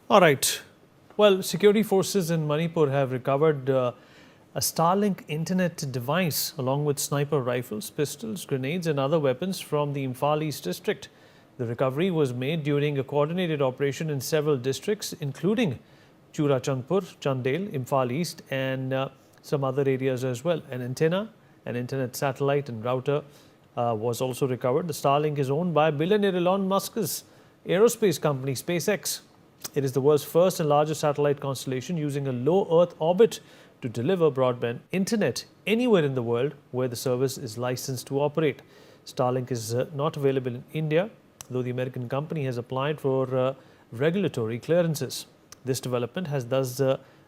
All right. Well, security forces in Manipur have recovered a Starlink internet device along with sniper rifles, pistols, grenades and other weapons from the Imphal East district. The recovery was made during a coordinated operation in several districts, including Churachandpur, Chandel, Imphal East and some other areas as well. An antenna, an internet satellite and router was also recovered. The Starlink is owned by billionaire Elon Musk's aerospace company SpaceX. It is the world's first and largest satellite constellation using a low Earth orbit to deliver broadband internet anywhere in the world where the service is licensed to operate. Starlink is not available in India, though the American company has applied for regulatory clearances. This development has thus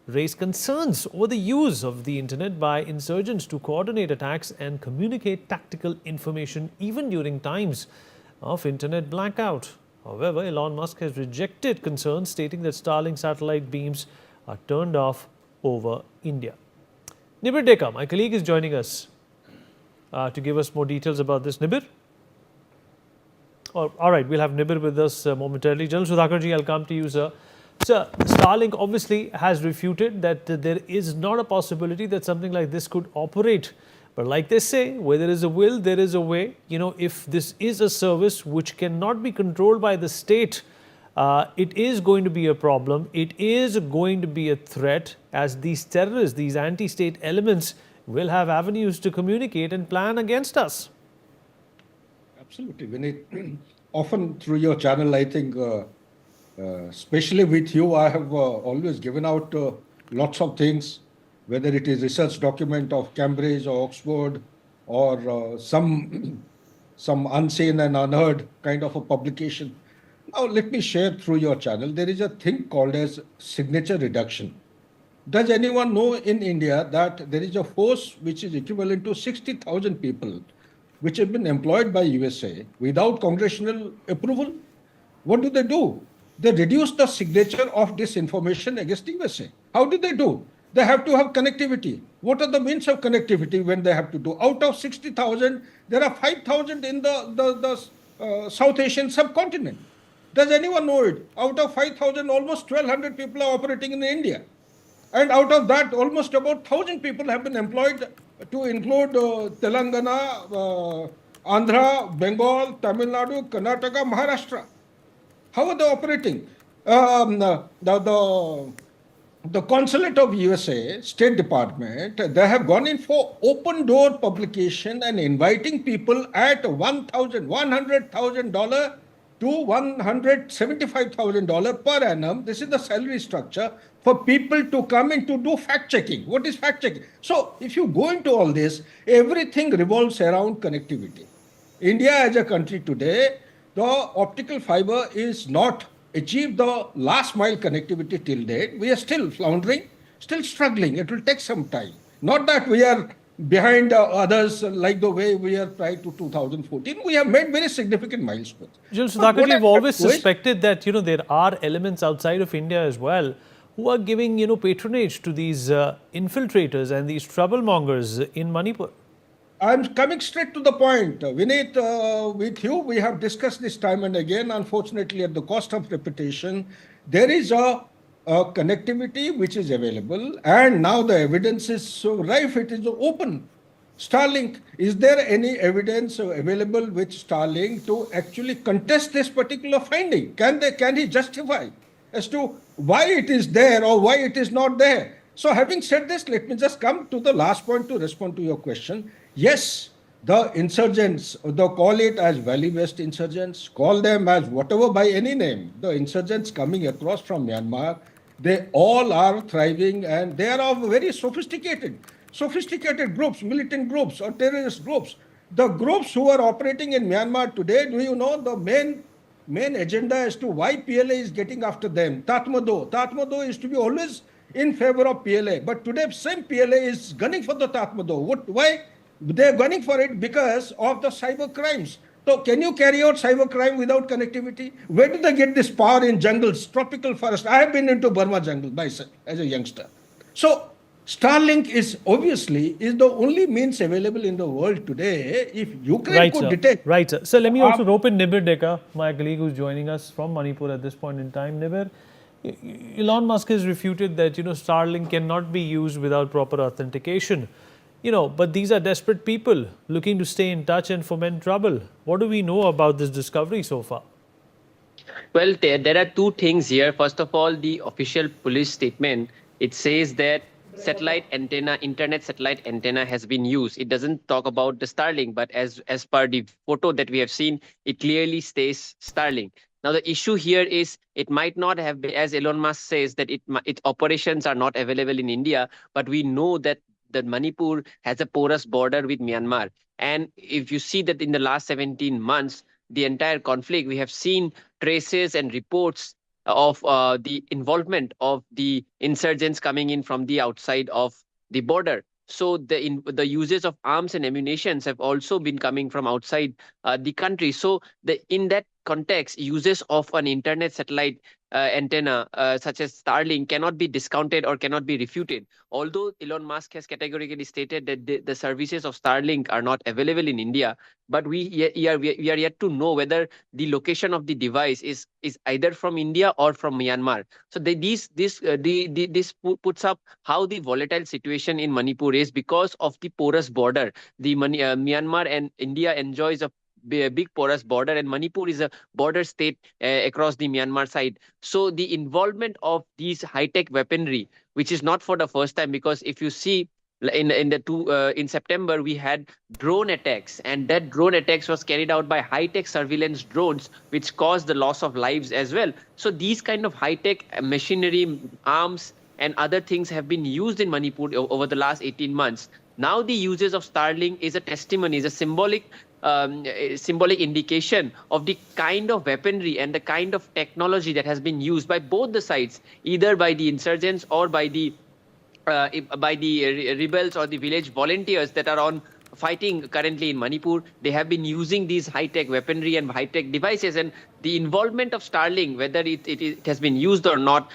raised concerns over the use of the internet by insurgents to coordinate attacks and communicate tactical information even during times of internet blackout. However, Elon Musk has rejected concerns, stating that Starlink satellite beams are turned off over India. Nibir Deka, my colleague, is joining us to give us more details about this. Nibir? All right, we'll have Nibir with us momentarily. General Sudhakarji, I'll come to you, sir. Sir, Starlink obviously has refuted that there is not a possibility that something like this could operate. But like they say, where there is a will, there is a way. You know, if this is a service which cannot be controlled by the state, it is going to be a problem. It is going to be a threat, as these terrorists, these anti-state elements will have avenues to communicate and plan against us. Absolutely, Vinay. Often through your channel, I think, especially with you, I have always given out lots of things, whether it is research document of Cambridge or Oxford or some unseen and unheard kind of a publication. Now, let me share through your channel. There is a thing called as signature reduction. Does anyone know in India that there is a force which is equivalent to 60,000 people which have been employed by USA without congressional approval? What do? They reduce the signature of disinformation against USA. How do? They have to have connectivity. What are the means of connectivity when they have to do? Out of 60,000, there are 5,000 in the South Asian subcontinent. Does anyone know it? Out of 5,000, almost 1,200 people are operating in India. And out of that, almost about 1,000 people have been employed to include Telangana, Andhra, Bengal, Tamil Nadu, Karnataka, Maharashtra. How are they operating? The consulate of USA, State Department, they have gone in for open door publication and inviting people at $100,000 to $175,000 per annum. This is the salary structure for people to come in to do fact checking. What is fact checking? So if you go into all this, everything revolves around connectivity. India as a country today, the optical fiber is not achieved the last mile connectivity till date. We are still floundering, still struggling. It will take some time. Not that we are behind others like the way we are prior to 2014. We have made very significant milestones. General Sudhakarji, we've always suspected that, there are elements outside of India as well who are giving, patronage to these infiltrators and these troublemongers in Manipur. I'm coming straight to the point. Vinay, with you, we have discussed this time and again. Unfortunately, at the cost of reputation, there is a connectivity which is available, and now the evidence is so rife, it is open. Starlink, is there any evidence available with Starlink to actually contest this particular finding? Can he justify as to why it is there or why it is not there? So having said this, let me just come to the last point to respond to your question. Yes, the insurgents, they call it as Valley-West insurgents, call them as whatever by any name, the insurgents coming across from Myanmar, they all are thriving and they are of very sophisticated groups, militant groups or terrorist groups. The groups who are operating in Myanmar today, do you know the main agenda as to why PLA is getting after them? Tatmadaw is to be always in favor of PLA, but today same PLA is gunning for the Tatmadaw. Why? They're gunning for it because of the cyber crimes. So can you carry out cyber crime without connectivity? Where do they get this power in jungles, tropical forest? I have been into Burma jungle myself as a youngster. So Starlink is the only means available in the world today. If Ukraine could detect... Right, sir. So let me also rope in Nibir Deka, my colleague who's joining us from Manipur at this point in time. Nibir, Elon Musk has refuted that, Starlink cannot be used without proper authentication. But these are desperate people looking to stay in touch and foment trouble. What do we know about this discovery so far? Well, there are two things here. First of all, the official police statement, it says that satellite antenna, internet satellite antenna has been used. It doesn't talk about the Starlink, but as per the photo that we have seen, it clearly states Starlink. Now, the issue here is it might not have been, as Elon Musk says, that its operations are not available in India, but we know that Manipur has a porous border with Myanmar. And if you see that in the last 17 months, the entire conflict, we have seen traces and reports of the involvement of the insurgents coming in from the outside of the border. So the uses of arms and ammunitions have also been coming from outside the country. So in that context, uses of an internet satellite antenna such as Starlink cannot be discounted or cannot be refuted. Although Elon Musk has categorically stated that the services of Starlink are not available in India, but we are yet to know whether the location of the device is either from India or from Myanmar. So this puts up how the volatile situation in Manipur is because of the porous border. Myanmar and India enjoys a big porous border, and Manipur is a border state across the Myanmar side. So the involvement of these high-tech weaponry, which is not for the first time, because if you see in September we had drone attacks, and that drone attacks was carried out by high-tech surveillance drones, which caused the loss of lives as well. So these kind of high-tech machinery, arms, and other things have been used in Manipur over the last 18 months. Now the uses of Starlink is a testimony, is a symbolic indication of the kind of weaponry and the kind of technology that has been used by both the sides, either by the insurgents or by the rebels or the village volunteers that are on fighting currently in Manipur. They have been using these high-tech weaponry and high-tech devices, and the involvement of Starlink, whether it has been used or not,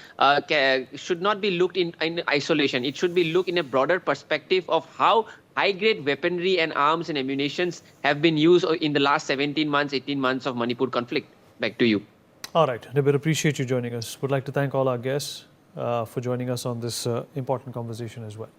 should not be looked in isolation. It should be looked in a broader perspective of how high-grade weaponry and arms and ammunitions have been used in the last 17 months, 18 months of Manipur conflict. Back to you. All right, Nibir, appreciate you joining us. Would like to thank all our guests for joining us on this important conversation as well.